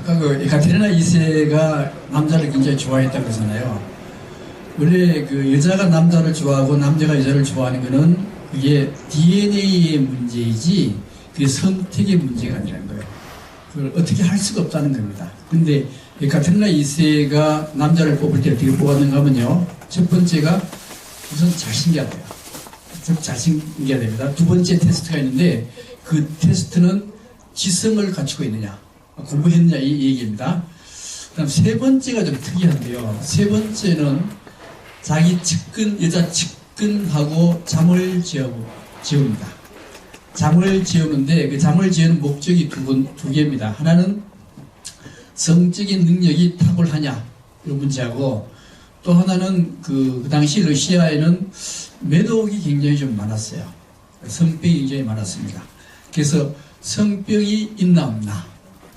아까 그 에카테리나 2세가 남자를 굉장히 좋아했다고 그러잖아요. 원래 그 여자가 남자를 좋아하고 남자가 여자를 좋아하는 거는 그게 DNA의 문제이지 그게 선택의 문제가 아니라는 거예요. 그걸 어떻게 할 수가 없다는 겁니다. 근데 에카테리나 2세가 남자를 뽑을 때 어떻게 뽑았는가 하면요. 첫 번째가 우선 잘생겨야 돼요. 잘생겨야 됩니다. 두 번째 테스트가 있는데 그 테스트는 지성을 갖추고 있느냐, 공부했느냐 이 얘기입니다. 그다음 세 번째가 좀 특이한데요. 세 번째는 자기 측근, 여자 측근하고 잠을 재웁니다. 잠을 재우는데 그 잠을 재우는 목적이 두 개입니다. 하나는 성적인 능력이 탁월하냐 이런 문제하고 또 하나는 그 당시 러시아에는 매독이 굉장히 좀 많았어요. 성병이 굉장히 많았습니다. 그래서 성병이 있나 없나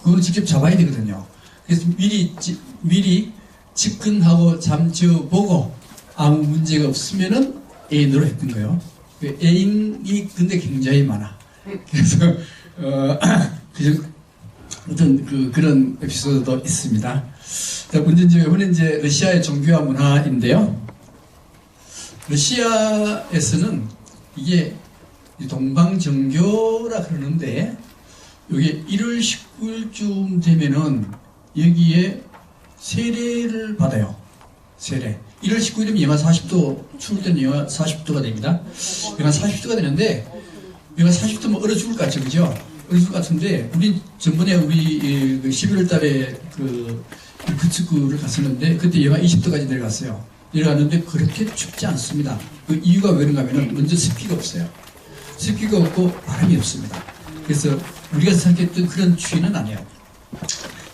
그걸 직접 잡아야 되거든요. 그래서 미리 측근하고 잠재워보고 아무 문제가 없으면은 애인으로 했던 거예요. 애인이 근데 굉장히 많아. 그래서 어떤 그런 에피소드도 있습니다. 자, 이번엔 이제 러시아의 종교와 문화인데요. 러시아에서는 이게 동방정교라 그러는데 여기 1월 19일쯤 되면은 여기에 세례를 받아요. 세례. 1월 19일이면 영하 40도, 추울 때는 영하 40도가 됩니다. 영하 40도가 되는데, 영하 40도면 얼어 죽을 것 같죠, 그죠? 얼어 죽을 것 같은데, 전번에 우리 11월 달에 부츠크를 갔었는데, 그때 영하 20도까지 내려갔어요. 내려갔는데, 그렇게 춥지 않습니다. 그 이유가 왜 그런가 하면, 먼저 습기가 없어요. 습기가 없고, 바람이 없습니다. 그래서, 우리가 생각했던 그런 추위는 아니에요.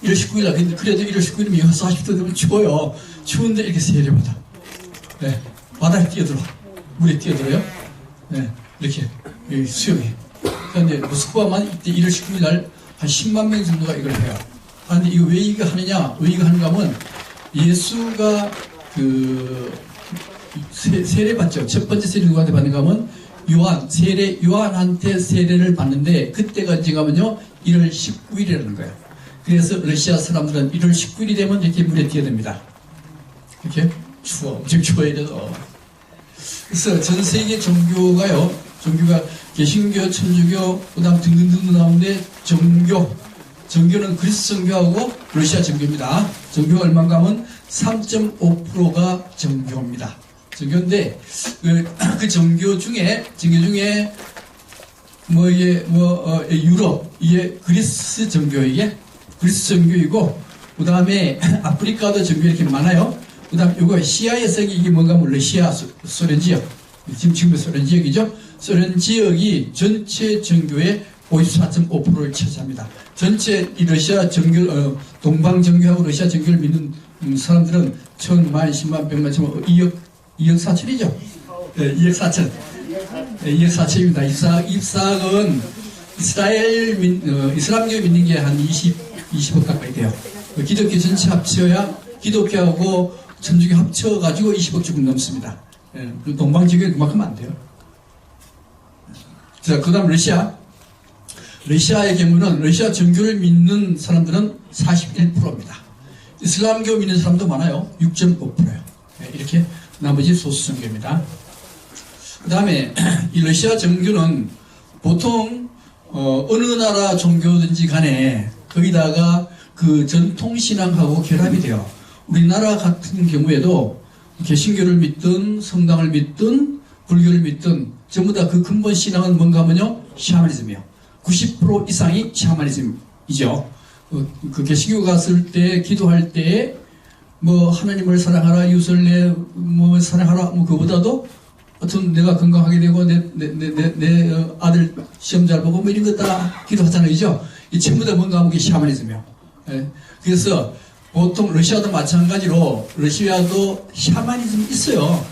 1월 19일 날, 그래도 1월 19일이면 영하 40도 되면 추워요. 추운데 이렇게 세례받아. 네. 바다에 뛰어들어. 물에 뛰어들어요. 네. 이렇게 수영해. 그런데 모스크바만 이때 1월 19일 날 한 10만 명 정도가 이걸 해요. 그런데 이거 왜 이거 하느냐? 왜 이거 하는가 하면 예수가 세례받죠. 첫 번째 세례 누구한테 받는가 하면 요한한테 세례를 받는데 그때가 언제가 하면요. 1월 19일이라는 거예요. 그래서 러시아 사람들은 1월 19일이 되면 이렇게 물에 뛰어듭니다. 이렇게 추워. 엄청 추워야 돼서. 그래서 전 세계 종교가 개신교, 천주교, 그 다음 등등등 나오는데 정교는 그리스 정교하고 러시아 정교입니다. 정교가 얼마인가 하면 3.5%가 정교입니다. 정교인데, 그 정교 중에 유럽, 이게 그리스 정교, 그리스 정교이고, 그 다음에 아프리카도 정교 이렇게 많아요. 그 다음 이거 시아에서 이게 뭔가 하면 러시아, 소련 지역, 지금 소련 지역이죠. 소련 지역이 전체 정교의 54.5%를 차지합니다. 전체 이 러시아 정교, 동방 정교하고 러시아 정교를 믿는 사람들은 1000만, 10만, 100만, 1000만, 2억 4천이죠. 네, 2억 4천. 네, 2억 4천입니다. 입사학은 이슬람교 믿는 게 한 20억 가까이 돼요. 기독교 전체 합쳐야 기독교하고 천주교 합쳐가지고 20억 조금 넘습니다. 예, 동방지교는 그만큼 안 돼요. 자, 그 다음 러시아의 경우는 러시아 정교를 믿는 사람들은 41%입니다. 이슬람교 믿는 사람도 많아요. 6.5%예요. 예, 이렇게 나머지 소수 정교입니다. 그 다음에 이 러시아 정교는 보통 어느 나라 종교든지 간에 거기다가 그 전통신앙하고 결합이 돼요. 우리나라 같은 경우에도 개신교를 믿든 성당을 믿든 불교를 믿든 전부 다 그 근본 신앙은 뭔가 하면요. 샤머니즘이에요. 90% 이상이 샤머니즘이죠. 그 개신교 갔을 때 기도할 때 뭐 하나님을 사랑하라, 이웃을 사랑하라, 그거보다도 하여튼 내가 건강하게 되고 내 아들 시험 잘 보고 뭐 이런 것 다 기도하잖아요. 그죠? 이 전부 다 뭔가 하면 샤머니즘이요. 예. 그래서 보통 러시아도 마찬가지로 러시아도 샤머니즘 있어요.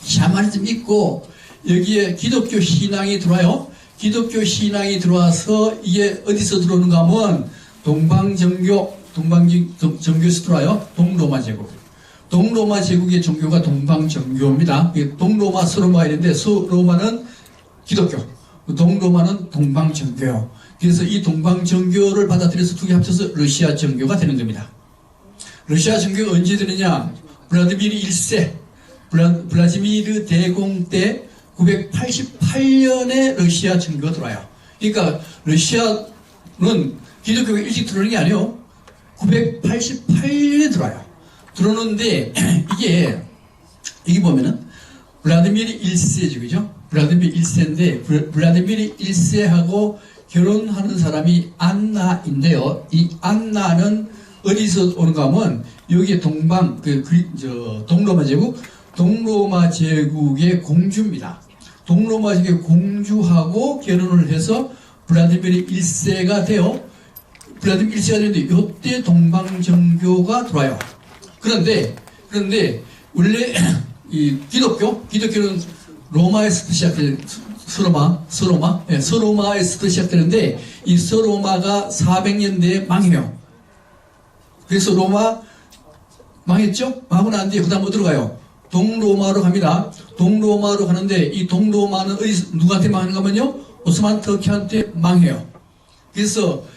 샤머니즘 있고 여기에 기독교 신앙이 들어와요. 기독교 신앙이 들어와서 이게 어디서 들어오는가 하면 동방정교에서 들어와요. 동로마 제국. 동로마 제국의 종교가 동방정교입니다. 동로마, 서로마 이런데 서로마는 기독교, 동로마는 동방정교요. 그래서 이 동방정교를 받아들여서 두 개 합쳐서 러시아 정교가 되는 겁니다. 러시아 정교가 언제 되느냐? 블라디미르 1세, 블라디미르 대공 때 988년에 러시아 정교가 들어와요. 그러니까 러시아는 기독교가 일찍 들어오는 게 아니에요. 988년에 들어와요. 들어오는데 이게 보면은 블라디미르 1세죠. 그죠? 블라디미르 1세인데 블라디미르 1세하고 결혼하는 사람이 안나인데요. 이 안나는 어디서 오는가 하면 여기에 동로마 제국의 공주입니다. 동로마 제국의 공주하고 결혼을 해서 블라디미르 1세가 돼요. 블라디미르 1세가 되는데 이때 동방정교가 들어와요. 그런데 원래 이 기독교는 로마에서 시작돼요. 서로마에서 시작되는데 이 서로마가 400년대에 망해요. 그래서 로마 망했죠? 망하고 난 뒤에 그 다음 어디로 가요? 동로마로 갑니다. 동로마로 가는데 이 동로마는 누구한테 망하는가 하면요? 오스만 터키한테 망해요. 그래서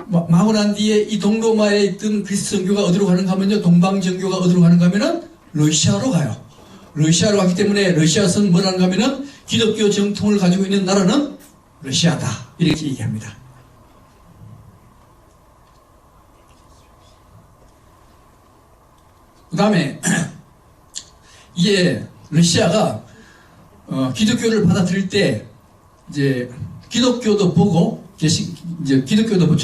망하고 난 뒤에 이 동로마에 있던 그리스도 정교가 어디로 가는가 하면요? 동방정교가 어디로 가는가 하면은 러시아로 가요. 러시아로 갔기 때문에 러시아에서는 뭐라는가 하면은 기독교 정통을 가지고 있는 나라는 러시아다. 이렇게 얘기합니다. 그 다음에 이게 러시아가 기독교를 받아들일 때 이제 기독교도 보고 기독교도 보고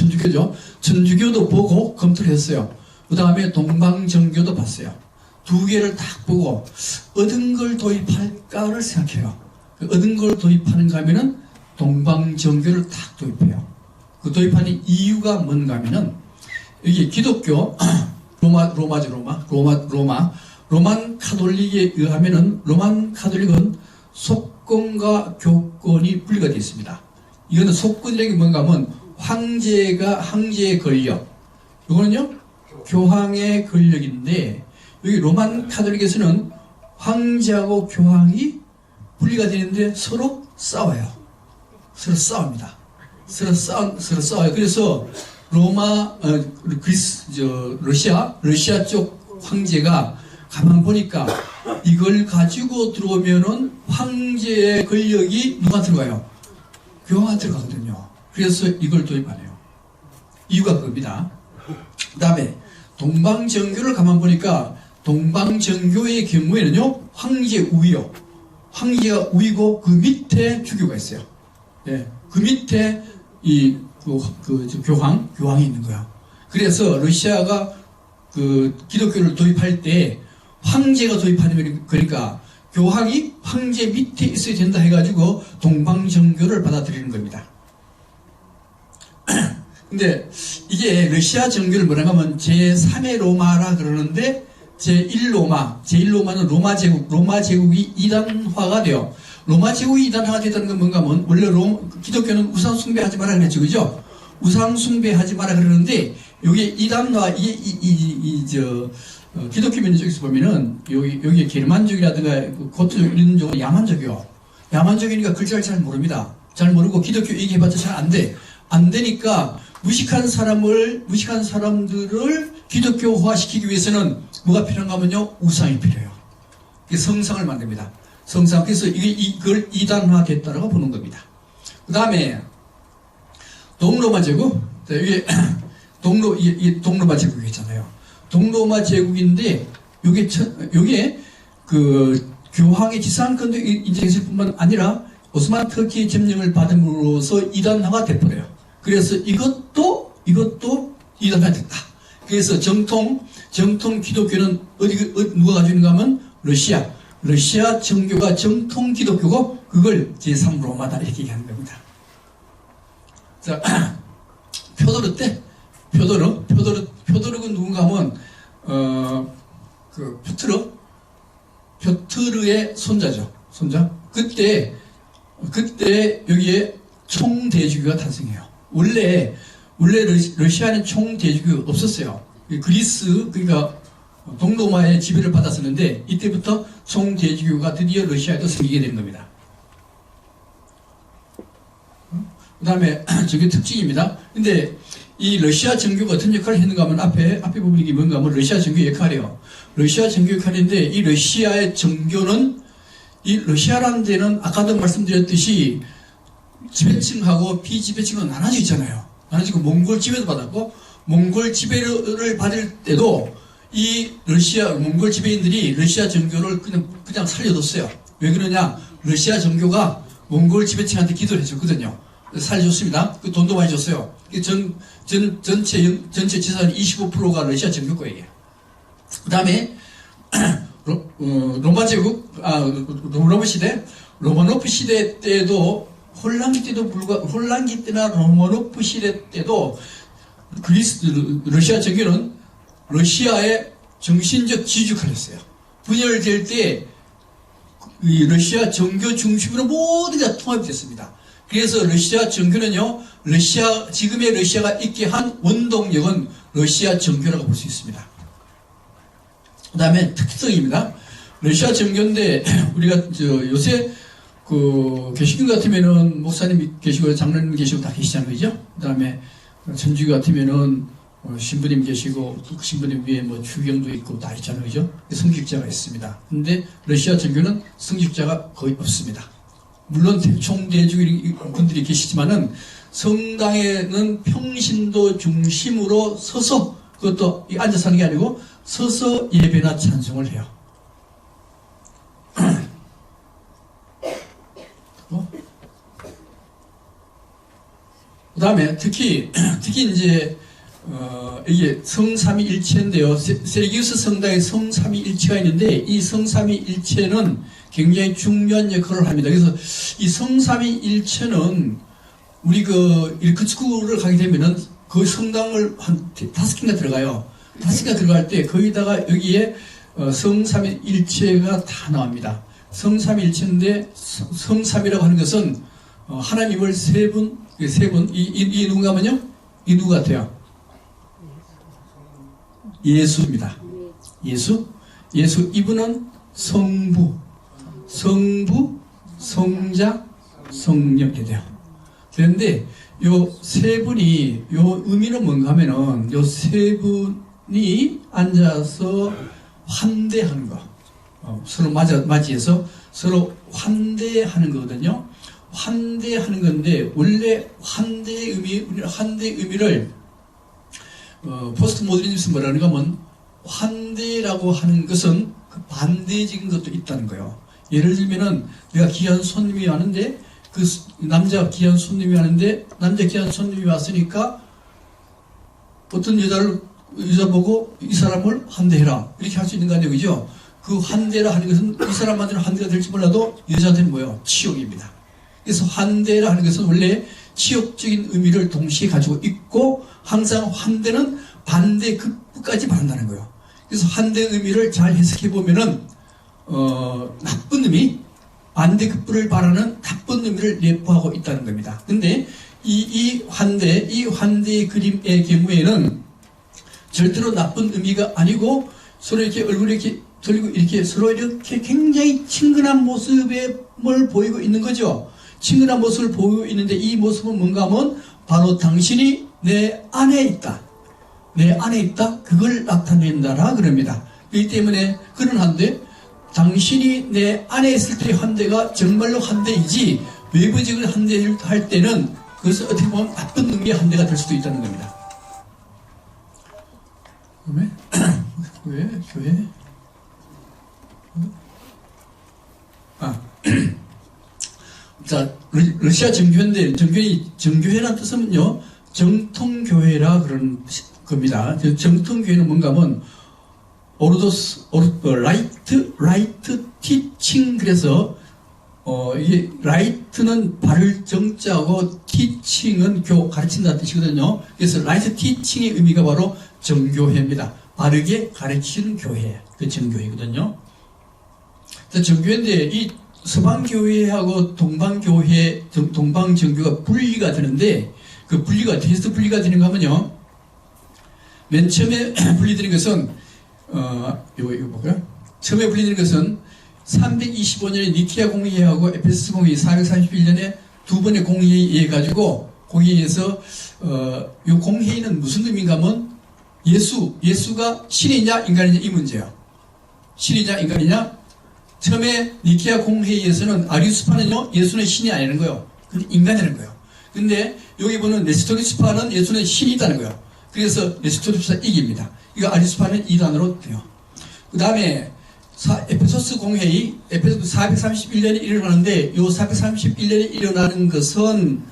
천주교도 보고 검토를 했어요. 그 다음에 동방정교도 봤어요. 두 개를 딱 보고 얻은 걸 도입할까를 생각해요. 얻은 걸 도입하는가 하면은 동방정교를 딱 도입해요. 그 도입하는 이유가 뭔가 하면은 여기 기독교 로만 카톨릭에 의하면은 로만 카톨릭은 속건과 교권이 분리가 되어 있습니다. 이거는 속건이라는 게 뭔가 하면 황제의 권력, 이거는요 교황의 권력인데 여기 로만 카톨릭에서는 황제하고 교황이 분리가 되는데 서로 싸워요. 서로 싸웁니다. 서로 싸워요. 그래서 러시아 쪽 황제가 가만 보니까 이걸 가지고 들어오면은 황제의 권력이 누구한테 들어가요? 교황한테 들어가거든요. 그래서 이걸 도입하네요. 이유가 그겁니다. 그 다음에 동방정교를 가만 보니까 동방정교의 경우에는요, 황제 우위요. 황제가 우위고 그 밑에 주교가 있어요. 예, 그 밑에 교황이 있는 거야. 그래서 러시아가 그 기독교를 도입할 때 황제가 도입하는 거니까 교황이 황제 밑에 있어야 된다 해가지고 동방정교를 받아들이는 겁니다. 근데 이게 러시아 정교를 뭐라고 하면 제3의 로마라 그러는데 제1로마는 로마 제국이 이단화가 돼요. 로마 제국이 이단화가 됐다는 건 뭔가 하면 원래 기독교는 우상 숭배하지 마라 그랬죠. 그죠? 우상 숭배하지 마라 그러는데 여기 이단화 기독교 민족에서 보면은 여기 게르만족이라든가 고트족 이런 쪽은 야만족이요. 야만족이니까 글자를 잘 모릅니다. 잘 모르고 기독교 얘기해봤자 잘 안 돼. 안 되니까 무식한 사람들을 기독교화시키기 위해서는 뭐가 필요한가 하면요, 우상이 필요해요. 성상을 만듭니다. 성상. 그래서 이걸 이단화됐다라고 보는 겁니다. 그 다음에 동로마 제국. 이게 동로마 제국이잖아요. 동로마 제국인데 요게 그 교황의 지상권도 인정했을 뿐만 아니라 오스만 터키 점령을 받음으로써 이단화가 돼버려요. 그래서 이것도 이단화가 됐다. 그래서 정통 기독교는 누가 가지고 있는가 하면 러시아. 러시아 정교가 정통 기독교고 그걸 제3 로마다 이렇게 얘기하는 겁니다. 자, 표도르 때 표도르가 누군가 하면 그 표트르의 손자죠. 손자. 그때 여기에 총대주교가 탄생해요. 원래 러시아는 총대주교가 없었어요. 그리스, 그러니까 동로마의 지배를 받았었는데 이때부터 총대주교가 드디어 러시아에도 생기게 된 겁니다. 그 다음에 저게 특징입니다. 근데 이 러시아 정교가 어떤 역할을 했는가 하면 앞에 부분이 뭔가 하면 러시아 정교 역할이에요. 러시아 정교 역할인데 이 러시아의 정교는 이 러시아라는 데는 아까도 말씀드렸듯이 지배층하고 비지배층은 나눠져 있잖아요. 나눠지고 몽골 지배도 받았고 몽골 지배를 받을 때도 이 몽골 지배인들이 러시아 정교를 그냥 살려뒀어요. 왜 그러냐? 러시아 정교가 몽골 지배층한테 기도를 해줬거든요. 살려줬습니다. 그 돈도 많이 줬어요. 전체 재산의 25%가 러시아 정교 거예요. 그 다음에 로마 제국, 로마노프 시대 때도 홀란기 때나 로마노프 시대 때도 러시아 정교는 러시아의 정신적 지주역할을 했어요. 분열될 때 이 러시아 정교 중심으로 모두 다 통합이 됐습니다. 그래서 러시아 정교는요, 지금의 러시아가 있게 한 원동력은 러시아 정교라고 볼 수 있습니다. 그 다음에 특성입니다. 러시아 정교인데, 우리가, 요새, 개신교 같으면은, 목사님 계시고, 장로님 계시고 다 계시잖아요. 그죠? 그 다음에, 천주교 같으면은, 신부님 계시고, 그 신부님 위에 추경도 있고 다 있잖아요. 그죠? 성직자가 있습니다. 근데, 러시아 정교는 성직자가 거의 없습니다. 물론 총대주교 분들이 계시지만은 성당에는 평신도 중심으로 서서, 그것도 앉아서 하는 게 아니고 서서 예배나 찬송을 해요. 그 다음에 특히 이제 이게 성삼위일체인데요. 세르기우스 성당에 성삼위일체가 있는데 이 성삼위일체는 굉장히 중요한 역할을 합니다. 그래서 이 성삼위일체는 우리 이르크츠크를 가게 되면은 그 성당을 한 5개가 들어가요. 5개가 들어갈 때 거기다가 여기에 성삼위일체가 다 나옵니다. 성삼위일체인데 성삼이라고 하는 것은 하나님을 세 분, 이 누군가면요? 이 누구 같아요? 예수입니다. 예수, 이분은 성부, 성자, 성령이 돼요. 그런데 요 세 분이, 요 의미는 뭔가 하면은, 요 세 분이 앉아서 환대하는 거. 서로 맞이해서 서로 환대하는 거거든요. 환대하는 건데, 원래 환대의 의미를, 포스트 모더니즘 뭐라는 하면, 환대라고 하는 것은 그 반대적인 것도 있다는 거예요. 예를 들면은, 내가 귀한 손님이 왔는데, 남자 귀한 손님이 왔으니까, 어떤 여자 보고 이 사람을 환대해라. 이렇게 할 수 있는 거 아니에요. 그죠? 그 환대라 하는 것은 이 사람한테는 환대가 될지 몰라도 여자한테는 뭐예요? 치욕입니다. 그래서 환대라 하는 것은 원래 치욕적인 의미를 동시에 가지고 있고 항상 환대는 반대 극부까지 바란다는 거예요. 그래서 환대 의미를 잘 해석해 보면은 나쁜 의미, 반대 극부를 바라는 나쁜 의미를 내포하고 있다는 겁니다. 근데 이 환대의 그림의 경우에는 절대로 나쁜 의미가 아니고 서로 이렇게 얼굴을 이렇게 돌리고 이렇게 서로 이렇게 굉장히 친근한 모습을 보이고 있는 거죠. 친근한 모습을 보이고 있는데 이 모습은 뭔가 하면 바로 당신이 내 안에 있다. 내 안에 있다. 그걸 나타낸다라 그럽니다. 그렇기 때문에 그런 환대, 당신이 내 안에 있을 때의 환대가 정말로 환대이지 외부적인 환대를 할 때는 그것은 어떻게 보면 나쁜 의미의 환대가 될 수도 있다는 겁니다. 교회? 자, 러시아 정교회인데, 정교회란 뜻은요, 정통교회라 그런 겁니다. 정통교회는 뭔가 하면, 라이트 티칭. 그래서 이게 라이트는 바를 정자고 티칭은 가르친다는 뜻이거든요. 그래서 라이트 티칭의 의미가 바로 정교회입니다. 바르게 가르치는 교회, 그 정교회거든요. 정교회인데 이 서방교회하고 동방교회, 동방정교가 분리가 되는데, 그 분리가 어디서 분리가 되는가 하면요, 맨 처음에 분리되는 것은 이거 뭐야? 처음에 분리되는 것은 325년에 니케아 공의회하고 에페소스 공의회 431년에 두 번의 공의회에 가지고 공의회에서 이 공회의는 무슨 의미인가 하면 예수가 신이냐 인간이냐 이 문제예요. 신이냐 인간이냐. 처음에 니케아 공회의에서는 아리우스파는요 예수는 신이 아니라는 거예요. 근데 인간이라는 거예요. 근데 여기 보는 네스토리스파는 예수는 신이다는 거예요. 그래서 네스토리스파 이깁니다. 이거 아리우스파는 이단으로 돼요. 그 다음에 에페소스 공회의, 에페소스 431년에 일어나는데, 요 431년에 일어나는 것은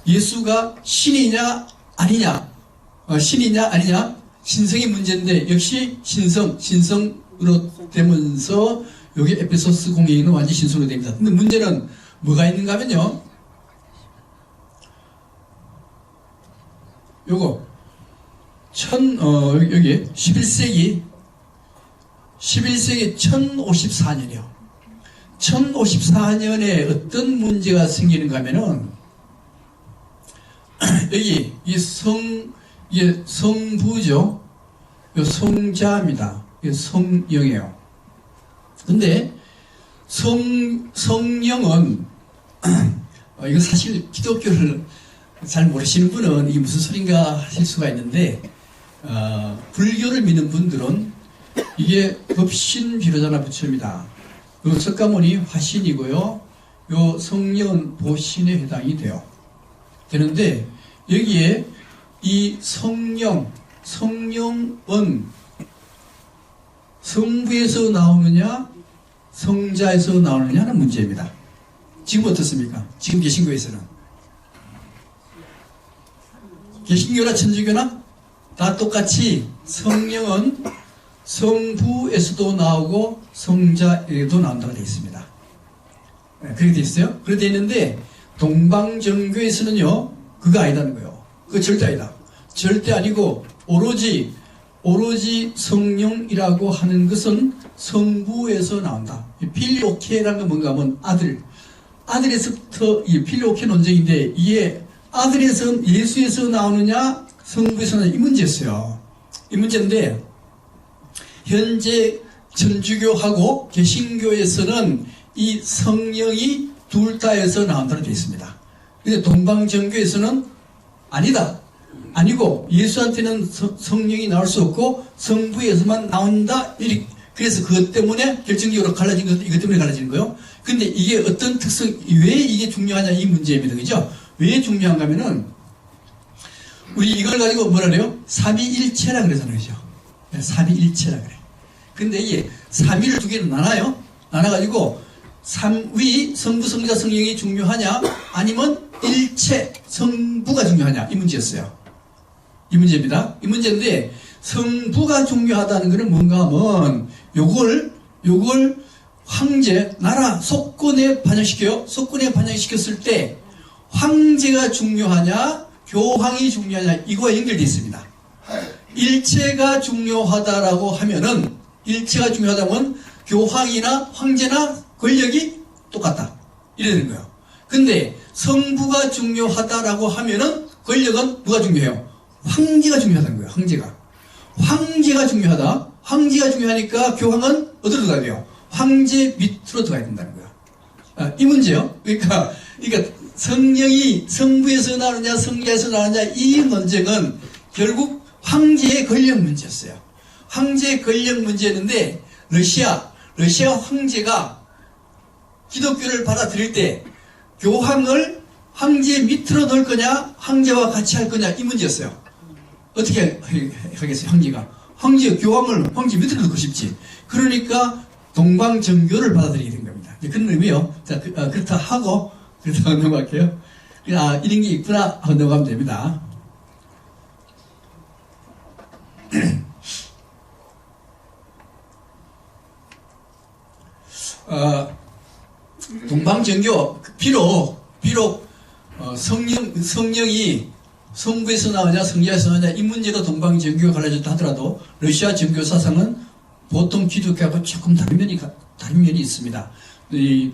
예수가 신이냐, 아니냐, 신이냐, 아니냐, 신성의 문제인데, 역시 신성으로 되면서, 여기 에페소스 공회의는 완전히 신성으로 됩니다. 근데 문제는 뭐가 있는가 하면요, 요거, 여기 11세기 1054년이요. 1054년에 어떤 문제가 생기는가 하면은, 여기, 이게 성부죠. 이 성자입니다. 이게 성령이에요. 근데, 성령은, 이거 사실 기독교를 잘 모르시는 분은 이게 무슨 소린가 하실 수가 있는데, 불교를 믿는 분들은 이게 법신 비로자나 부처입니다. 요 석가모니 화신이고요. 요 성령은 보신에 해당이 돼요. 되는데 여기에 이 성령은 성부에서 나오느냐 성자에서 나오느냐는 문제입니다. 지금 어떻습니까? 지금 개신교에서는 개신교나 천주교나 다 똑같이 성령은 성부에서도 나오고 성자에도 나온다고 되어 있습니다. 그렇게 되어 있어요. 그렇게 되어 있는데 동방정교에서는요 그거 아니다는 거예요. 그거 절대 아니다. 절대 아니고 오로지 성령이라고 하는 것은 성부에서 나온다. 필리오케라는 건 뭔가 하면 아들에서부터 필리오케 논쟁인데 이게 아들에서 예수에서 나오느냐 성부에서 나오느냐 이 문제였어요. 이 문제인데 현재 천주교하고 개신교에서는 이 성령이 둘 다에서 나온다고 되어 있습니다. 근데 동방정교에서는 아니다. 아니고 예수한테는 성령이 나올 수 없고 성부에서만 나온다. 그래서 그것 때문에 결정적으로 갈라진 것, 이것 때문에 갈라지는 거예요. 근데 이게 어떤 특성, 왜 이게 중요하냐 이 문제입니다. 그죠? 왜 중요한가 하면은 우리 이걸 가지고 뭐라 그래요? 삼위일체라 그러잖아요. 그죠? 삼위일체라 그래. 근데 이게 삼위를 두 개로 나눠요. 나눠가지고 삼위, 성부, 성자, 성령이 중요하냐 아니면 일체, 성부가 중요하냐 이 문제였어요. 이 문제입니다. 이 문제인데 성부가 중요하다는 것은 뭔가 하면 요걸 황제, 나라, 속권에 반영시켜요. 속권에 반영시켰을 때 황제가 중요하냐 교황이 중요하냐 이거와 연결되어 있습니다. 일체가 중요하다라고 하면은 일체가 중요하다면 교황이나 황제나 권력이 똑같다. 이래 되는 거예요. 근데 성부가 중요하다라고 하면은 권력은 누가 중요해요? 황제가 중요하다는 거예요. 황제가 중요하다. 황제가 중요하니까 교황은 어디로 들어가야 돼요? 황제 밑으로 들어가야 된다는 거예요. 이 문제요. 그러니까 성령이 성부에서 나오느냐 성자에서 나오느냐 이 논쟁은 결국 황제의 권력 문제였어요. 황제의 권력 문제였는데 러시아 황제가 기독교를 받아들일 때 교황을 황제 밑으로 넣을 거냐 황제와 같이 할 거냐 이 문제였어요. 어떻게 하겠어요? 황제 교황을 황제 밑으로 넣고 싶지. 그러니까 동방정교를 받아들이게 된 겁니다. 그런 의미요. 자, 그렇다 하고 그렇다 넘어갈게요. 이런 게 있구나 하고 넘어가면 됩니다. 동방정교 비록 성령이 성부에서 나오냐 성자에서 나오냐 이 문제가 동방정교가 갈라졌다 하더라도 러시아 정교 사상은 보통 기독교하고 조금 다른 면이 있습니다. 이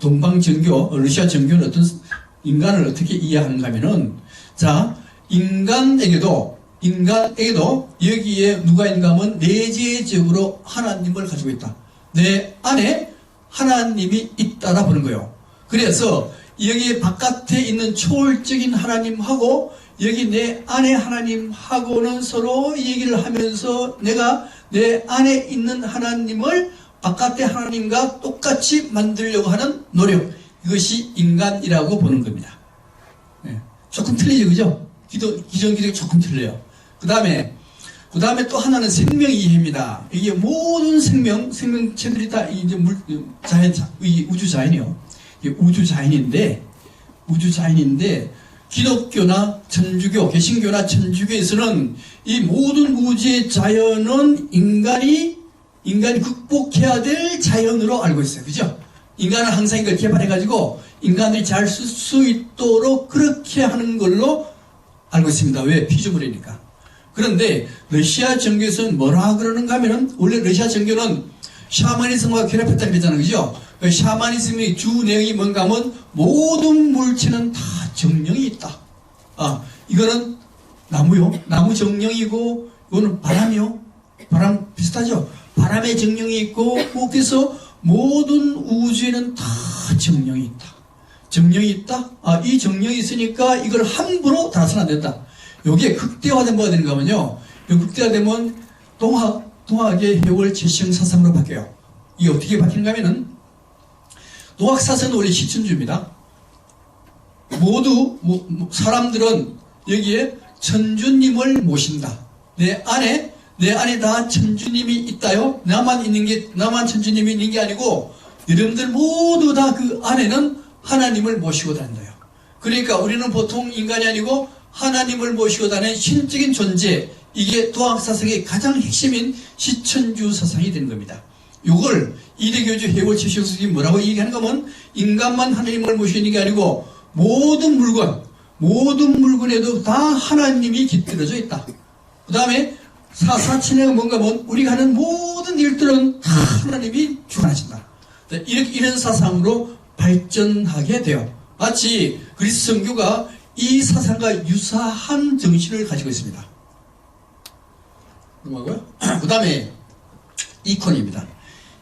동방정교 러시아 정교는 인간을 어떻게 이해하는가 하면은 자 인간에게도 여기에 누가 있는가 하면 내재적으로 하나님을 가지고 있다. 내 안에 하나님이 있다라 보는 거예요. 그래서 여기 바깥에 있는 초월적인 하나님하고 여기 내 안에 하나님하고는 서로 얘기를 하면서 내가 내 안에 있는 하나님을 바깥의 하나님과 똑같이 만들려고 하는 노력, 이것이 인간이라고 보는 겁니다. 네. 조금 틀리죠, 그죠? 기존 기독이 조금 틀려요. 그 다음에 또 하나는 생명 이해입니다. 이게 모든 생명체들이 다 이제 우주 자연이요. 우주 자연인데 기독교나 천주교, 개신교나 천주교에서는 이 모든 우주의 자연은 인간이 극복해야 될 자연으로 알고 있어요. 그죠? 인간은 항상 이걸 개발해가지고 인간들이 잘 쓸 수 있도록 그렇게 하는 걸로 알고 있습니다. 왜? 피조물이니까. 그런데 러시아 정교에서는 뭐라 그러는가 하면은 원래 러시아 정교는 샤머니즘과 결합했다 그랬잖아요. 그죠? 샤머니즘의 주 내용이 뭔가 하면 모든 물체는 다 정령이 있다. 이거는 나무요. 나무 정령이고 이거는 바람이요. 바람 비슷하죠? 바람의 정령이 있고 그래서 모든 우주에는 다 정령이 있다. 정령이 있다? 이 정령이 있으니까 이걸 함부로 달아서는 안 된다. 여기에 극대화된 뭐가 되는가 하면요. 극대화되면 동학의 해월 제시형 사상으로 바뀌어요. 이게 어떻게 바뀌는가 하면은 동학 사상은 원래 시천주입니다. 모두 사람들은 여기에 천주님을 모신다. 내 안에 다 천주님이 있다요. 나만 천주님이 있는 게 아니고 여러분들 모두 다 그 안에는 하나님을 모시고 다닌다요. 그러니까 우리는 보통 인간이 아니고 하나님을 모시고 다니는 신적인 존재, 이게 도학사상의 가장 핵심인 시천주 사상이 되는 겁니다. 이걸 이대교주 해월 최시영수님이 뭐라고 얘기하는가 하면 인간만 하나님을 모시는 게 아니고 모든 물건에도 다 하나님이 깃들어져 있다. 그 다음에 사사천해가 뭔가 하면 우리가 하는 모든 일들은 다 하나님이 주관하신다. 이런 사상으로 발전하게 돼요. 마치 그리스 선교가 이 사상과 유사한 정신을 가지고 있습니다. 뭐고요? 그 다음에 이콘입니다.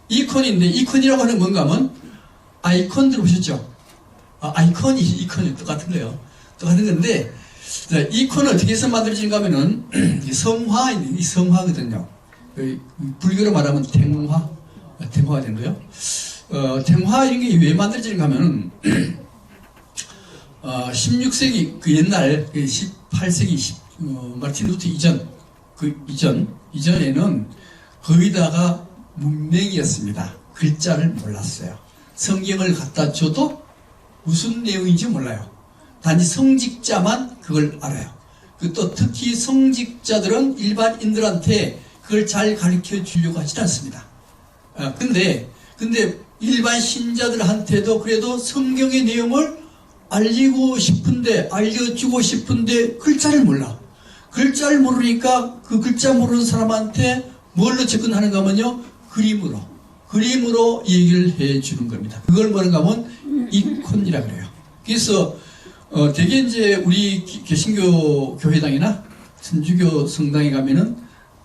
이콘이라고 하는 뭔가 하면 아이콘 들어보셨죠? 이콘이 똑같은 거예요. 똑같은 건데 이콘은 어떻게 해서 만들어진가 하면은 성화거든요. 불교로 말하면 탱화가 된 거예요. 탱화 이런 게 왜 만들어지는가 하면은 16세기 그 옛날 18세기 마르틴 루터 이전에는 거의 다가 문맹이었습니다. 글자를 몰랐어요. 성경을 갖다 줘도 무슨 내용인지 몰라요. 단지 성직자만 그걸 알아요. 또 특히 성직자들은 일반인들한테 그걸 잘 가르쳐 주려고 하지 않습니다. 근데 일반 신자들한테도 그래도 성경의 내용을 알려주고 싶은데 글자를 몰라. 글자를 모르니까 그 글자 모르는 사람한테 뭘로 접근하는가 하면요. 그림으로 얘기를 해 주는 겁니다. 그걸 뭐라고 하면 이콘이라 그래요. 그래서 되게 이제 우리 개신교 교회당이나 천주교 성당에 가면은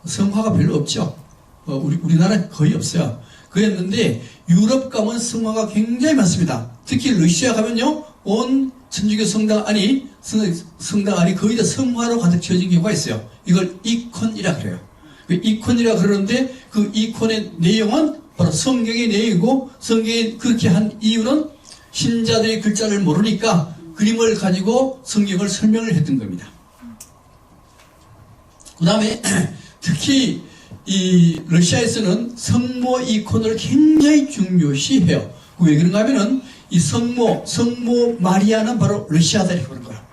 성화가 별로 없죠. 우리나라는 거의 없어요. 그랬는데 유럽 가면 성화가 굉장히 많습니다. 특히 러시아 가면요. 온 천주교 성당 안이 거의 다 성화로 가득 채워진 경우가 있어요. 이걸 이콘이라 그래요. 이콘이라 그러는데 그 이콘의 내용은 바로 성경의 내용이고 성경이 그렇게 한 이유는 신자들이 글자를 모르니까 그림을 가지고 성경을 설명을 했던 겁니다. 그 다음에 특히 이 러시아에서는 성모 이콘을 굉장히 중요시해요. 왜 그런가 하면은 이 성모 마리아는 바로 러시아다 이렇게 그런 거야.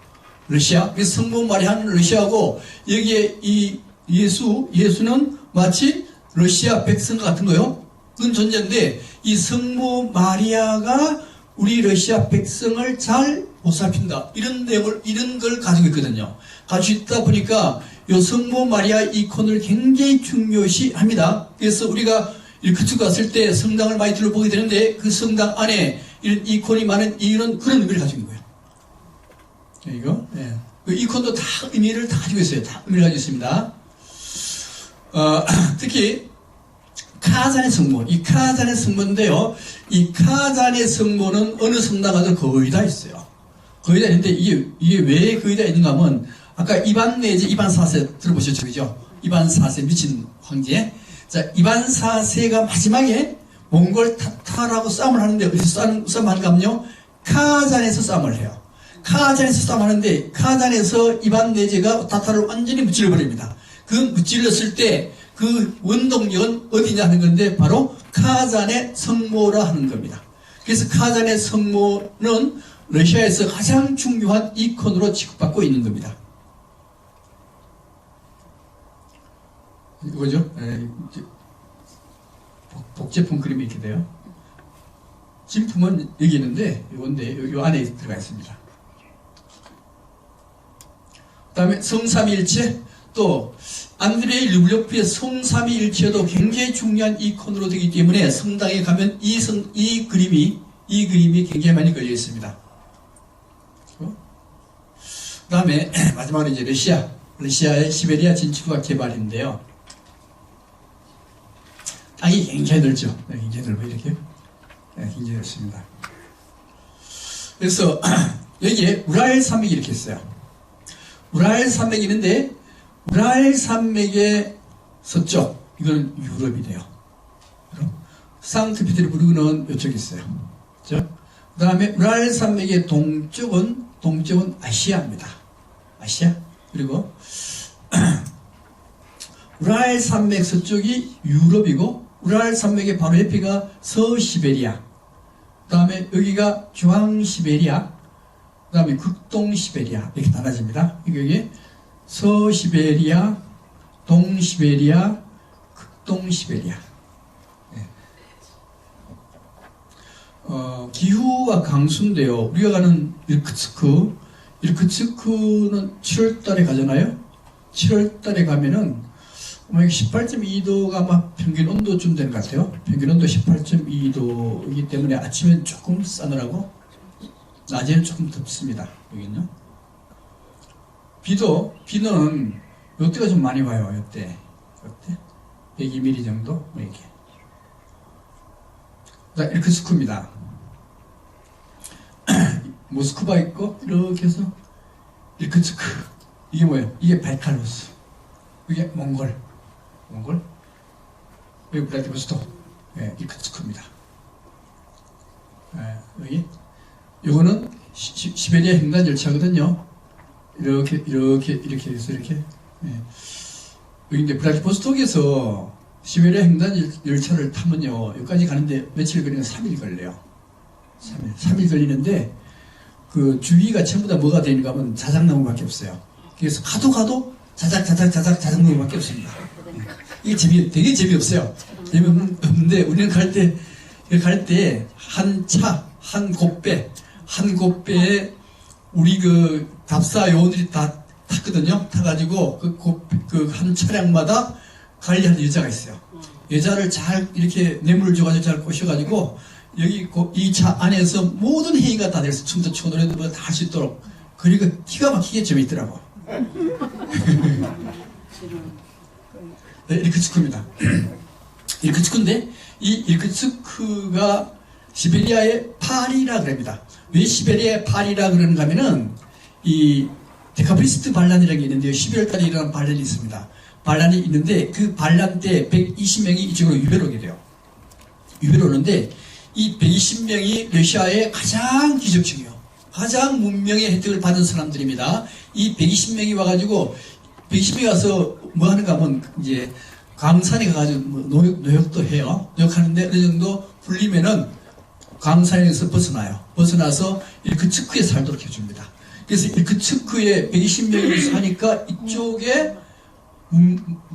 러시아. 그래서 성모 마리아는 러시아고 여기에 이 예수는 마치 러시아 백성과 같은 거요. 그건 존재인데 이 성모 마리아가 우리 러시아 백성을 잘 보살핀다. 이런 내용을, 이런 걸 가지고 있거든요. 가지고 있다 보니까 요 성모 마리아 이콘을 굉장히 중요시 합니다. 그래서 우리가 일크츠 갔을 때 성당을 많이 둘러보게 되는데 그 성당 안에 이런 이콘이 많은 이유는 그런 의미를 가지고 있는 거예요. 이거, 예. 그 이콘도 다 의미를 다 가지고 있어요. 다 의미를 가지고 있습니다. 특히 카잔의 성모, 이 카잔의 성모인데요. 이 카잔의 성모는 어느 성당 가도 거의 다 있어요. 거의 다 있는데 이게 왜 거의 다 있는가 하면 아까 이반 내지 이반 4세 들어보셨죠, 그죠? 이반 4세 미친 황제. 자, 이반 4세가 마지막에 몽골 타타라고 싸움을 하는데 어디서 싸움하는가 하면요, 카잔에서 싸움을 해요. 카잔에서 싸움하는데 카잔에서 이반 내제가 타타를 완전히 무찔러버립니다. 그 무찔렀을 때 그 원동력은 어디냐 하는 건데 바로 카잔의 성모라 하는 겁니다. 그래서 카잔의 성모는 러시아에서 가장 중요한 이콘으로 취급받고 있는 겁니다. 이거죠? 복제품 그림이 이렇게 돼요. 진품은 여기 있는데 이건데 요 안에 들어가 있습니다. 그 다음에 성삼위일체, 또 안드레이 르블레프의 성삼위일체도 굉장히 중요한 이콘으로 되기 때문에 성당에 가면 이 그림이 굉장히 많이 걸려 있습니다. 그 다음에 마지막으로 이제 러시아의 시베리아 진출과 개발인데요. 땅이 굉장히 넓죠. 네, 굉장히 넓어 이렇게. 네, 굉장히 넓습니다. 그래서 여기에 우랄 산맥이 이렇게 있어요. 우랄 산맥이 있는데 우랄 산맥의 서쪽, 이건 유럽이 돼요. 상트페테르부르크는 이쪽에 있어요. 그렇죠? 그 다음에 우랄 산맥의 동쪽은 아시아입니다. 아시아. 그리고 우랄 산맥 서쪽이 유럽이고 우랄 산맥의 바로 옆에가 서시베리아. 그 다음에 여기가 중앙시베리아. 그 다음에 극동시베리아. 이렇게 나눠집니다. 여기 서시베리아, 동시베리아, 극동시베리아. 네. 기후가 강수인데요. 우리가 가는 이르크츠크는 7월달에 가잖아요. 7월달에 가면은 18.2도가 아마 평균 온도쯤 되는 것 같아요. 평균 온도 18.2도이기 때문에 아침엔 조금 싸늘하고 낮에는 조금 덥습니다. 여기는요. 비는 이때가 좀 많이 와요. 이때 102mm 정도 뭐 이렇게. 자, 이르크츠크입니다. 모스크바 있고 이렇게 해서 이르크츠크. 이게 뭐예요? 이게 바이칼루스. 이게 몽골. 여기 블라디보스토크. 네, 이르크츠크입니다. 네, 여기 요거는 시베리아 횡단 열차거든요. 이렇게 해서 이렇게. 네. 여기 이제 블라디보스토크에서 시베리아 횡단 열차를 타면요, 여기까지 가는데 며칠 걸리면 3일 걸려요. 3일 걸리는데 그 주위가 전부 다 뭐가 되는가 하면 자작나무밖에 없어요. 그래서 가도 자작나무밖에 없습니다. 이게 되게 재미없어요. 재미없는데 우리는 갈 때 한 곱배에 우리 그 답사 요원들이 다 탔거든요. 타가지고 그 한 차량마다 관리하는 여자가 있어요. 여자를 잘 이렇게 뇌물을 줘가지고 잘 꼬셔가지고 여기 이 차 안에서 모든 회의가 다 돼서 춤도 추고 노래도 다 할 수 있도록, 그리고 기가 막히게 재미있더라고. 네, 이르크츠크입니다. 이르크츠크인데 이 이르크츠크가 시베리아의 파리라 그럽니다. 왜 시베리아의 파리라 그러는가 하면은 이 데카브리스트 반란이라는 게 있는데요. 12월 달에 일어난 반란이 있습니다. 반란이 있는데 그 반란 때 120명이 이쪽으로 유배로 오게 돼요. 유배로 오는데 이 120명이 러시아의 가장 기적적이요, 가장 문명의 혜택을 받은 사람들입니다. 이 120명이 와가지고 120명이 와서 뭐 하는가 하면 이제 광산에 가가지고 뭐 노역도 해요. 노역하는데 어느 정도 풀리면은 광산에서 벗어나서 이르크츠크에 살도록 해줍니다. 그래서 이르크츠크에 120명이 사니까 이쪽에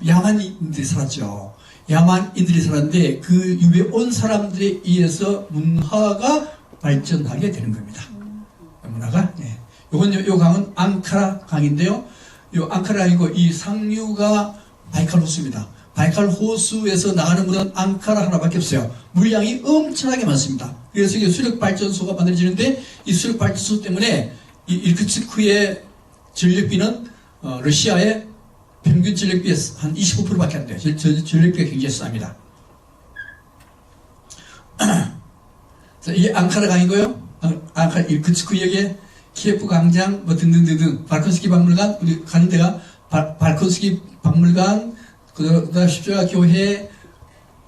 야만인들이 살았죠. 야만인들이 살았는데 그 유배 온 사람들에 의해서 문화가 발전하게 되는 겁니다. 문화가. 예. 요 강은 앙카라 강인데요. 요 앙카라 강이고 이 상류가 바이칼 호수입니다. 바이칼 호수에서 나가는 물은 앙카라 하나밖에 없어요. 물량이 엄청나게 많습니다. 그래서 이게 수력 발전소가 만들어지는데 이 수력 발전소 때문에 이 이르크츠크의 전력비는 러시아의 평균 전력비의 한 25%밖에 안 돼요. 전력비가 굉장히 쌉니다. 이게 앙카라 강이고요. 앙카라 이르크츠크역에 키예프 광장 뭐 등등등등 발콘스키 박물관 우리 가는 데가 발콘스키 박물관 그다음 십자가 교회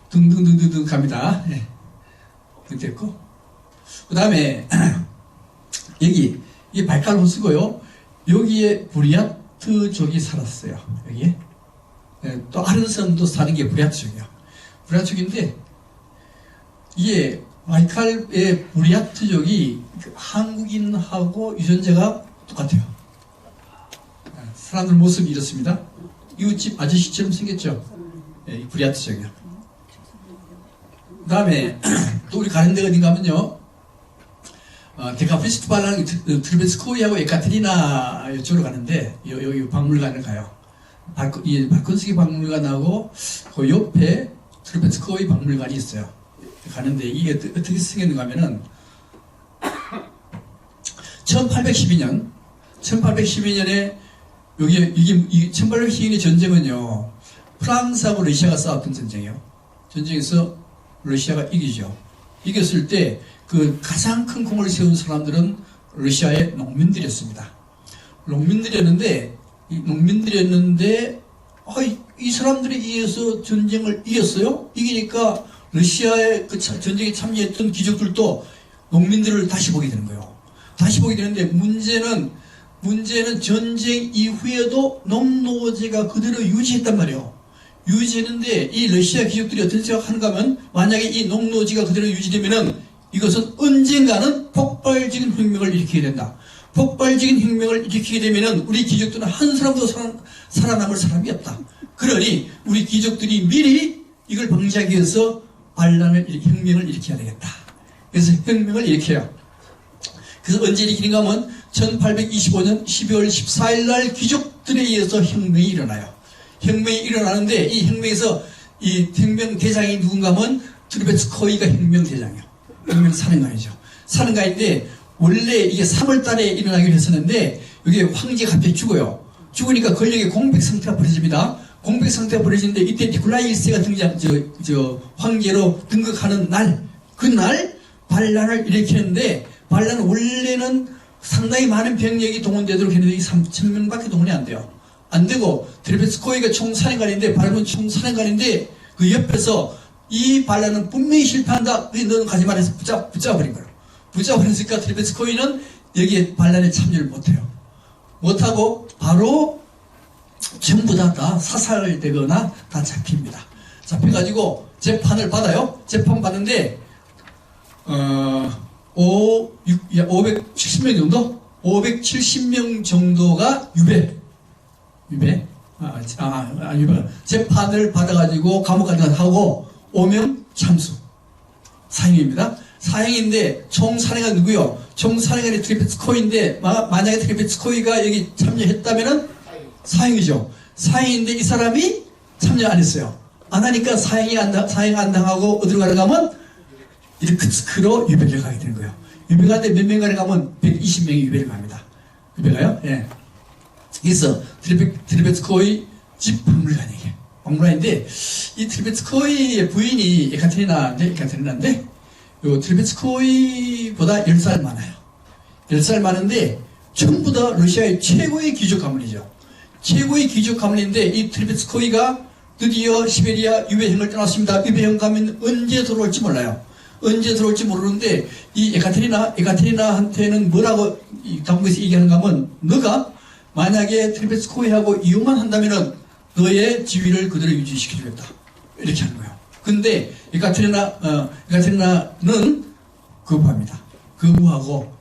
등등등등 갑니다. 예. 됐고 그 다음에 여기 이게 바이칼 호수고요. 여기에 부리아트족이 살았어요. 여기에 예, 또 아른선도 사는 게 부리아트족이에요. 부리아트족인데 이게 바이칼의 부리아트족이 한국인하고 유전자가 똑같아요. 사람들 모습이 이렇습니다. 이웃집 아저씨처럼 생겼죠. 예, 부리아트족이요. 그 다음에 또 우리 가는 데가 어딘가 하면요. 데카프리스트발라는 트르베츠코이하고 에카테리나 이쪽으로 가는데 여기 박물관을 가요. 이 발콘스키 박물관하고 그 옆에 트르베츠코이 박물관이 있어요. 가는데 이게 어떻게 생겼는가 하면은 1812년에 이게 1812년의 전쟁은요. 프랑스하고 러시아가 싸웠던 전쟁이에요. 전쟁에서 러시아가 이기죠. 이겼을 때 그 가장 큰 공을 세운 사람들은 러시아의 농민들이었습니다. 농민들이었는데 이 사람들에 의해서 전쟁을 이겼어요. 이기니까 러시아의 그 전쟁에 참여했던 귀족들도 농민들을 다시 보게 되는 거예요. 다시 보게 되는데 문제는 전쟁 이후에도 농노제가 그대로 유지했단 말이에요. 유지했는데 이 러시아 귀족들이 어떤 생각하는가 하면 만약에 이 농노제가 그대로 유지되면은 이것은 언젠가는 폭발적인 혁명을 일으키게 된다. 폭발적인 혁명을 일으키게 되면은 우리 귀족들은 한 사람도 살아남을 사람이 없다. 그러니 우리 귀족들이 미리 이걸 방지하기 위해서 혁명을 일으켜야 되겠다. 그래서 혁명을 일으켜요. 그래서 언제 일으키는가 하면 1825년 12월 14일 날 귀족들에 의해서 혁명이 일어나요. 혁명이 일어나는데 이 혁명에서 이 혁명 대장이 누군가 하면 트르베츠코이가 혁명 대장이에요. 혁명 사령관이죠. 사령관인데 원래 이게 3월 달에 일어나기로 했었는데 여기 황제가 갑자기 죽어요. 죽으니까 권력의 공백 상태가 벌어집니다. 공백 상태가 벌어지는데 이때 니콜라이 1세가 황제로 등극하는 날, 그날 반란을 일으키는데 반란은 원래는 상당히 많은 병력이 동원되도록 했는데 이 3,000명밖에 동원이 안 돼요. 안 되고 트르베츠코이가 총사령관인데 반란은 총사령관인데 그 옆에서 이 반란은 분명히 실패한다. 너는 가지 말해서 붙잡아버린 거예요. 붙잡아버리니까 트르베츠코이는 여기에 반란에 참여를 못해요. 못하고 바로 전부 다 사살되거나 다 잡힙니다. 잡혀가지고 재판을 받아요. 재판 받는데 570명 정도? 570명 정도가 유배. 재판을 받아가지고 감옥까지 하고 5명 참수. 사형입니다. 사형인데 총사령관 누구요? 총사령관이 트르베츠코이인데 만약에 트르베츠코이가 여기 참여했다면은 사형이죠. 사형인데 이 사람이 참여 안 했어요. 안 하니까 사형 안 당하고 어디로 가는가 하면 이르크츠크로 유배를 가게 되는 거예요. 유배 가는데 몇 명 가면 120명이 유배를 갑니다. 유배가요? 예. 그래서 트르베츠코이 집 박물관이에요. 박물관인데 이 트르베츠코이의 부인이 에카테리나인데 요 트르베츠코이보다 10살 많아요. 10살 많은데 전부 다 러시아의 최고의 귀족 가문이죠. 최고의 귀족 가문인데 이 트르베츠코이가 드디어 시베리아 유배형을 떠났습니다. 유배형 가면 언제 들어올지 몰라요. 언제 들어올지 모르는데 이 에카테리나한테는 뭐라고 이 당국에서 얘기하는가 하면 너가 만약에 트르베츠코이하고 이혼만 한다면은 너의 지위를 그대로 유지시켜주겠다. 이렇게 하는 거예요. 근데 에카테리나는 거부합니다. 거부하고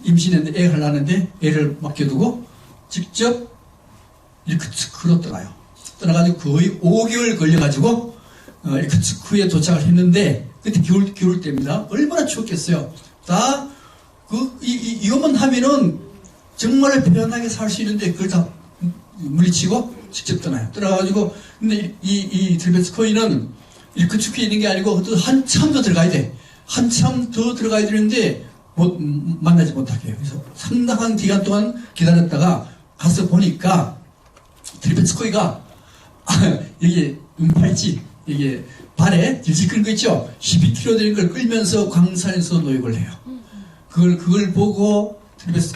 임신했는데 애를 낳았는데 애를 맡겨두고 직접 이르크츠크로 떠나요. 떠나가지고 거의 5개월 걸려가지고 이르크츠크에 도착을 했는데 그때 겨울 때입니다. 얼마나 추웠겠어요. 다 이것만 하면은 정말 편하게 살 수 있는데 그걸 다 물리치고 직접 떠나요. 떠나가지고 근데 이 트리베츠코이는 일크츠크에 있는 게 아니고 한참 더 들어가야 돼. 한참 더 들어가야 되는데 만나지 못하게 해요. 그래서 상당한 기간 동안 기다렸다가 가서 보니까 트리베츠코이가 이게 팔찌 이게 발에 질질 끄는 거 있죠? 12kg 되는 걸 끌면서 광산에서 노역을 해요. 그걸 보고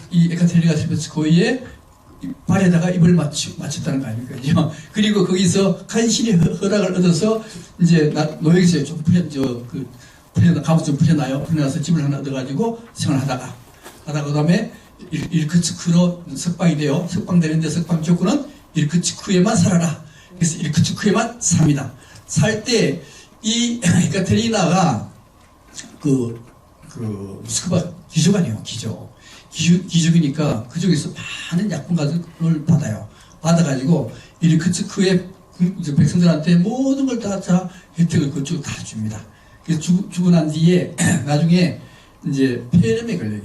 이 에카테리가 트리베츠코이의 발에다가 입을 맞췄다는 거 아닙니까? 그리고 거기서 간신히 허락을 얻어서 이제 노역에서 좀 가면 좀 풀려나요. 풀려나서 집을 하나 얻어가지고 생활하다가 그 다음에 일크츠크로 석방이 돼요. 석방되는데 석방 조건은 일크츠크에만 살아라. 그래서 일크츠크에만 삽니다. 살 때 이 에카테리나가 모스크바 귀족아니에요. 귀족이니까 그쪽에서 많은 약분가를 받아요. 받아가지고 일크츠크의 백성들한테 모든 걸 다 혜택을 그쪽 다 줍니다. 그래서 주고 난 뒤에 나중에 이제 폐렴에 걸려요.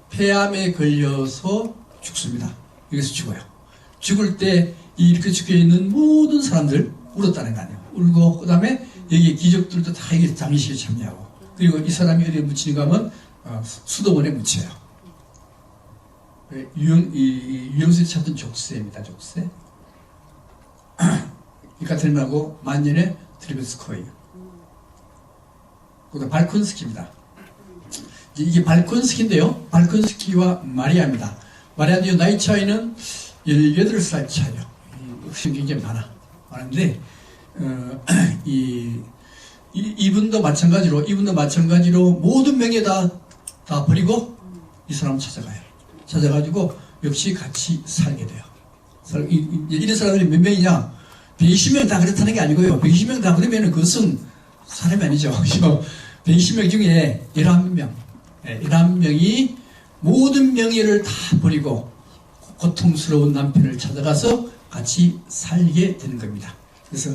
폐암에 걸려서 죽습니다. 여기서 죽어요. 죽을 때 이 일크츠크에 있는 모든 사람들 울었다는 거 아니에요. 울고 그 다음에 여기 귀족들도 다 이게 장례식에 참여하고 그리고 이 사람이 어디에 묻히는가 하면 수도원에 묻혀요. 유영수에 찾던 족쇄입니다. 족쇄. 에카테리나하고 만년의 트리베츠코이. 그다음 발콘스키입니다. 이게 발콘스키인데요. 발콘스키와 마리아입니다. 마리아도 나이 차이는 18살 차이요. 굉장히 많은데 이분도 마찬가지로 모든 명예 다 버리고 이 사람 찾아가요. 찾아가지고 역시 같이 살게 돼요. 이런 사람들이 몇 명이냐? 120명 다 그렇다는 게 아니고요. 120명 다 그러면 그것은 사람이 아니죠. 120명 중에 11명이 모든 명예를 다 버리고 고통스러운 남편을 찾아가서 같이 살게 되는 겁니다. 그래서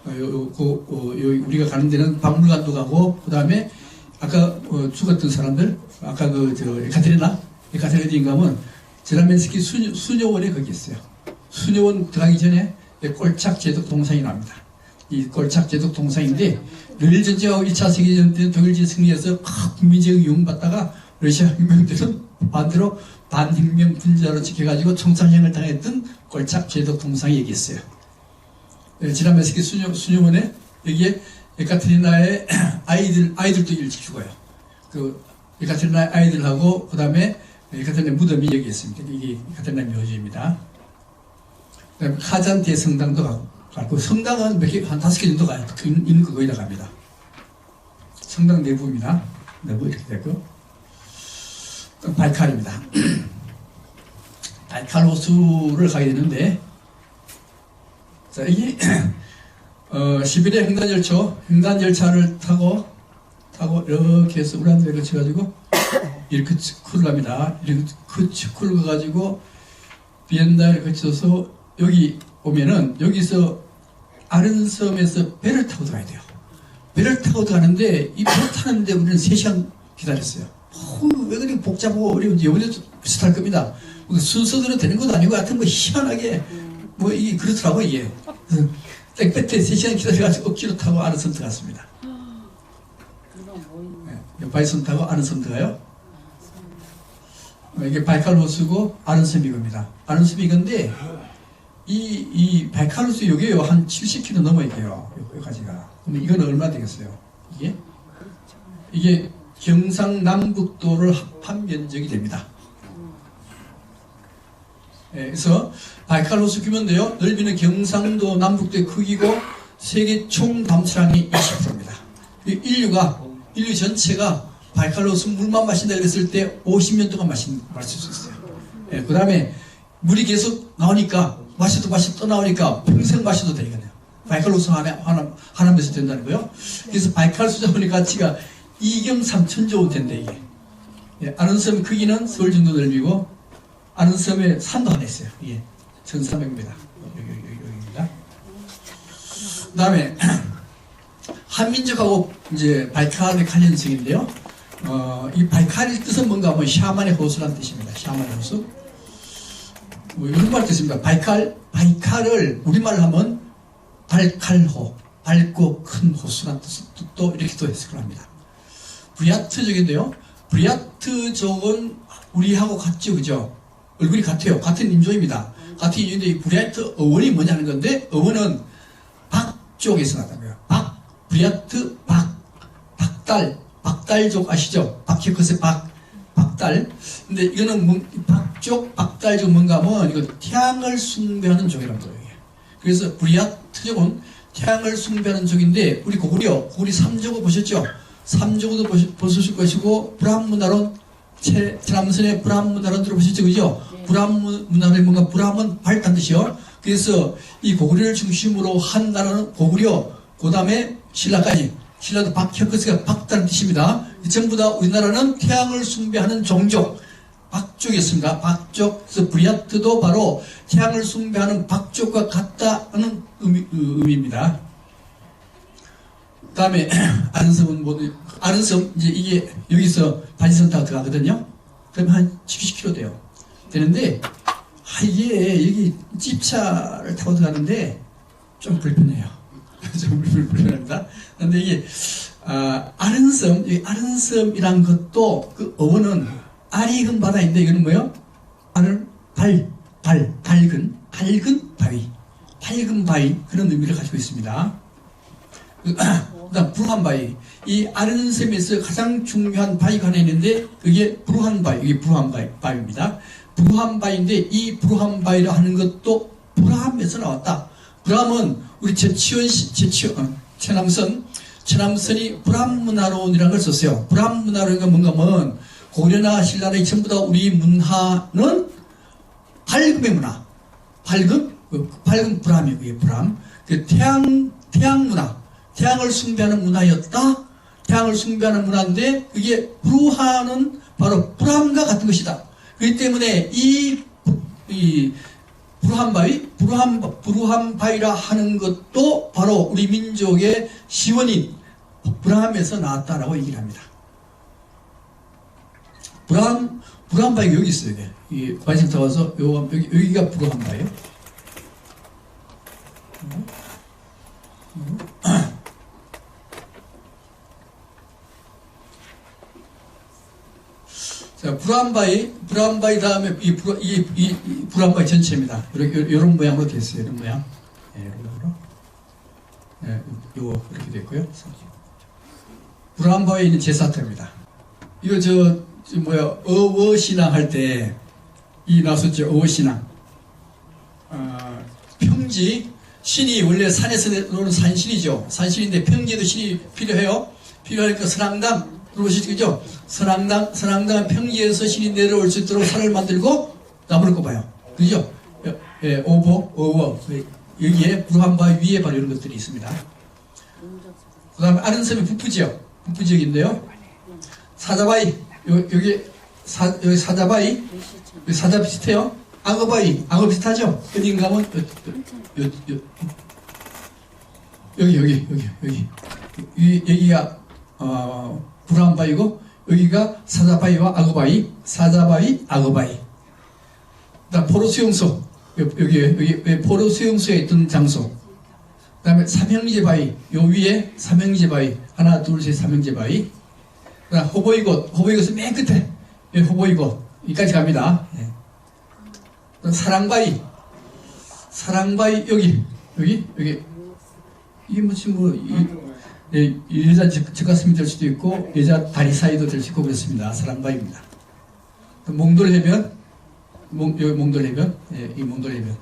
우리가 가는 데는 박물관도 가고 그 다음에 아까 죽었던 사람들 아까 에카테리나 가면 제라멘스키 수녀원에 거기 있어요. 수녀원 들어가기 전에 꼴착 제독 동상이 납니다. 이 꼴착 제독 동상인데 늘 전쟁하고 1차 세계대전 때는 독일제 승리해서 국민적인 유흥받다가 러시아 혁명 때는 반대로 반혁명 분자로 지켜가지고 총살형을 당했던 꼴착 제독 동상이 여기 있어요. 지라멘스키 수녀원에 여기에 에카테리나의 아이들도 일찍 죽어요. 에카테리나의 아이들하고 그 다음에 에카테리나의 무덤이 여기 있습니다. 이게 에카테리나 묘지입니다. 그다음에 카잔 대성당도 가고 성당은 한 5개 정도 가요. 있는 거 거의 다 갑니다. 성당 내부입니다. 내부 이렇게 되고 바이칼입니다. 바이칼 호수를 가게 되는데 자 이게 시베리아 횡단열차를 타고 이렇게 해서 우란도에 거쳐가지고 이르크츠크를 갑니다. 이르크츠크를 가가지고 비엔나를 거쳐서 여기 오면은 여기서 아른섬에서 배를 타고 들어가야 돼요. 배를 타고 들어가는데 이 배 타는데 우리는 3시간 기다렸어요. 왜 그렇게 복잡하고 어려운지 이번에도 비슷할 겁니다. 순서대로 되는 것도 아니고 하여튼 희한하게 이게 그렇더라고 이게. 땡볕에 3시간 기다려가지고 억지로 타고 아른섬 들어갔습니다. 바이섬 타고 아른섬 들어가요. 이게 바이칼 호수고 아른섬 이겁니다. 아른섬 이건데 이 바이칼 호수 여기에요. 한 70km 넘어 있게요. 여기까지가. 그럼 이건 얼마 되겠어요? 이게 경상남북도를 합한 면적이 됩니다. 그래서 바이칼 호수 규모인데요. 넓이는 경상도 남북도의 크기고 세계 총 담수량이 20%입니다. 인류 전체가 바이칼 호수 물만 마신다 그랬을 때 50년 동안 마실 수 있어요. 그 다음에 물이 계속 나오니까 마셔도 또 나오니까 평생 마셔도 되거든요. 바이칼 호수 하나면서 된다는 거요. 그래서 바이칼 수자원의 가치가 2경 3천조 원 된다 이게. 아른섬 크기는 서울 정도 넓이고 아른섬에 산도 하나 있어요. 이게 1,300m. 여기입니다. 그 다음에 한민족하고 이제 바이칼의 관련성인데요. 이 바이칼의 뜻은 뭔가 하면 샤만의 호수라는 뜻입니다. 샤만의 호수. 뭐 이런 말 뜻입니다. 바이칼을 우리말로 하면 발칼호, 밝고 큰 호수라는 뜻도 이렇게 또 해석을 합니다. 브리아트족인데요. 브리아트족은 우리하고 같죠, 그죠? 얼굴이 같아요. 같은 인종입니다. 같은 인종인데 이 브리아트 어원이 뭐냐는 건데, 어원은 박족에서 나타나요. 브리아트 박달족 아시죠? 박혀컷의 박달. 근데 이거는 박족, 박달족 뭔가 하면 이거 태양을 숭배하는 족이라는 거예요. 그래서 브리아트족은 태양을 숭배하는 족인데, 우리 고구려 3조고 보셨죠? 3조고도 보셨을 것이고, 브라హ്문화론, 제남선의 브라հ문화론 들어보셨죠? 그죠? 브라హ്문화론이 뭔가, 브라함은 밝다는 뜻이요. 그래서 이 고구려를 중심으로 한 나라는 고구려, 그 다음에 신라까지. 신라도 박혀컷이가 박다는 뜻입니다. 전부 다 우리나라는 태양을 숭배하는 종족, 박족이었습니다. 박족, 그래서 브리아트도 바로 태양을 숭배하는 박족과 같다는 의미입니다. 그 다음에 아른섬은 아른섬, 이제 이게 여기서 바지선 타고 들어가거든요. 그러면 한 70km 돼요. 되는데, 이게 여기 집차를 타고 들어가는데 좀 불편해요. 좀 불편합니다. 그런데 이게, 아른섬, 이 아른섬이란 것도 그 어원은 아리근 바다인데, 이거는 뭐예요? 밝은 바위. 그런 의미를 가지고 있습니다. 그 다음, 부르한바위. 이 아른섬에서 가장 중요한 바위가 하나 있는데, 그게 부르한바위, 이게 부르한바위입니다. 부르한바위인데, 이 부르한바위라 하는 것도 브라함에서 나왔다. 브라함은 우리 최남선이 브라హ്문화론이라는 걸 썼어요. 브라హ്문화론이 뭔가 하면, 고려나 신라나 전부 다 우리 문화는 밝음의 문화. 밝은 브라함이에요. 그게 브라함. 그 태양 문화. 태양을 숭배하는 문화였다. 태양을 숭배하는 문화인데, 그게 부르하는 바로 브라함과 같은 것이다. 그렇기 때문에 이 부르한바위라 하는 것도 바로 우리 민족의 시원인 브라함에서 나왔다라고 얘기를 합니다. 부르한바위가 여기 있어요. 이 관심타 와서 여기가 부르한바위예요. 자, 부르한바위 다음에 이 부르한바위 전체입니다. 이런 모양으로 됐어요. 이런 모양. 요거 이렇게 됐고요. 부르한바위에 있는 제사터입니다. 이거 어워신앙 할 때 이 나섰죠. 어워신앙. 평지 신이 원래 산에서 노는 산신이죠. 산신인데 평지에도 신이 필요하니까 선앙당 들어보시죠? 선앙당은 평지에서 신이 내려올 수 있도록 산을 만들고 나무를 꼽아요. 그죠? 어워. 여기에 부르한바위 위에 바로 이런 것들이 있습니다. 그 다음에 아른섬이 북부지역인데요. 사자바위, 여기 사자바위, 사자 비슷해요. 악어바위, 악어 비슷하죠? 어딘가 하면, 여기가, 부르한바위고, 여기가 사자바위와 악어바위. 그다음 포로수용소, 여기 포로수용소에 있던 장소. 그 다음에 삼형제바위, 요 위에 삼형제바위, 하나, 둘, 셋, 삼형제바위. 그 다음 호보이곳은 맨 끝에, 호보이곳, 여기까지 갑니다. 사랑바위, 여기. 이게 여자 젖가슴이 될 수도 있고, 여자 다리 사이도 될 수 있고 그렇습니다. 사랑바위입니다. 몽돌해변, 여기 몽돌해변, 이 몽돌해변.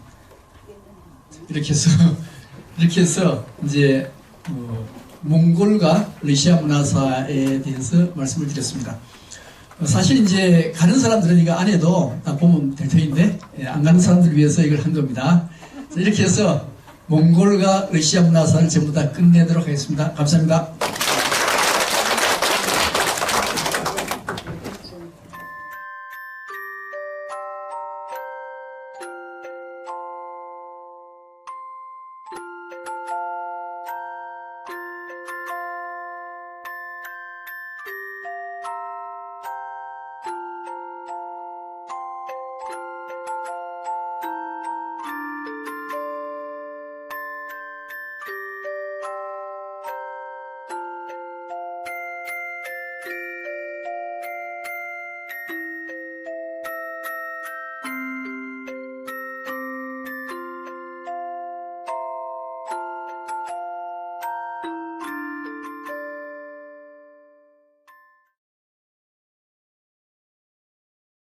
이렇게 해서, 이제, 몽골과 러시아 문화사에 대해서 말씀을 드렸습니다. 사실 이제 가는 사람들은 이거 안 해도 보면 될 터인데, 안 가는 사람들을 위해서 이걸 한 겁니다. 이렇게 해서 몽골과 러시아 문화사를 전부 다 끝내도록 하겠습니다. 감사합니다.